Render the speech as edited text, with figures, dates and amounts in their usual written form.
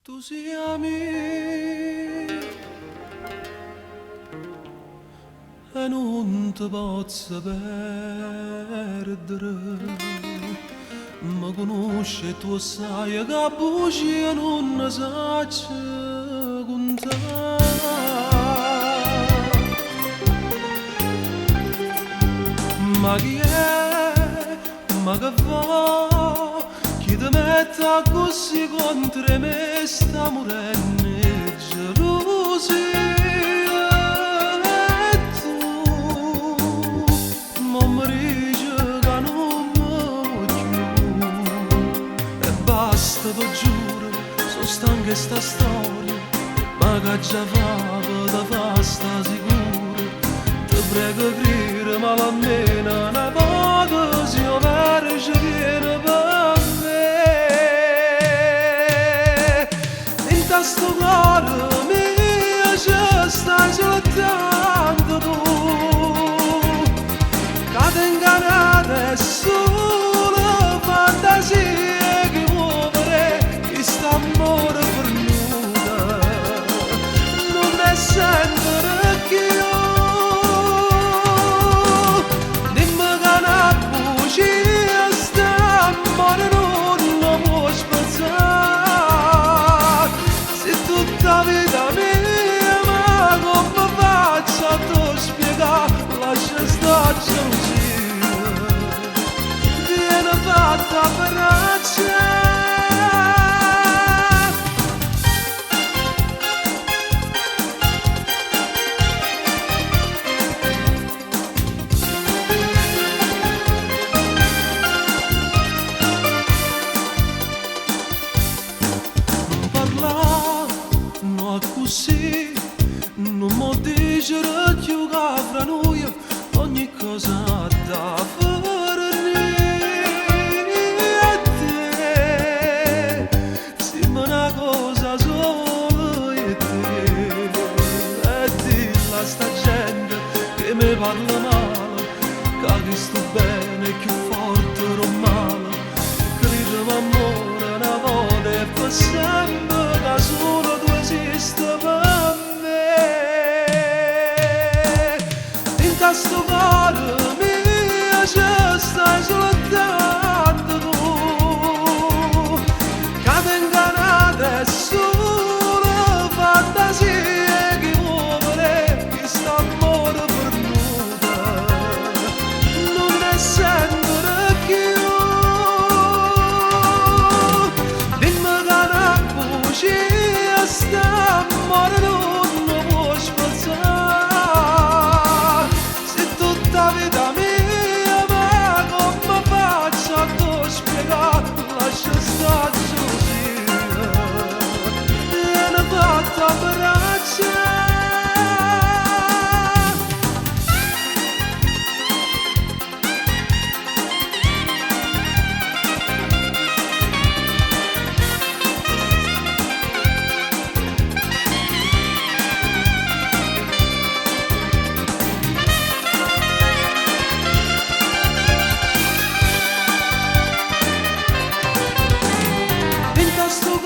Tu siami e non ti posso perdere, ma conosci tu sai che bugie non ne sacci contare. Ma chi è? Ma che fa? Chi ti mette così contro me sta morendo gelosia? E tu non mi dici che non mi voglio e basta, ti giuro, sono stanca di sta storia, ma che già fa sta sicuro. Ti prego crede, ma almeno una volta si verge viene per me. In questo cuore mio ci stai soltanto tu, che ti ingannate è solo fantasia che muovere questo amore per nulla. Non è sempre che io dimmi che una bugia sta amore non lo può spezzare. Se tutta vita mia, ma come faccio a te spiegare? Lascia stare gelosia, viene fatta per accettare. No così, non mi dice più che fra noi ogni cosa da fare a te. Sembra una cosa solo io e te. E dilla a sta gente che mi parla male, che sto bene più forte o male. Credimi amore una volta e per sempre che solo tu esisti per me. In questo cuore mio ci stai soltanto tu, che ti ingannate è solo fantasia che muovere questo amore per nulla. Non è sempre che io dimmi che una bugia sta amore non lo può spezzare. Se tutta vita mia, ma come faccio a te spiegare? Lascia stare gelosia, viene fatta per accettare. In questo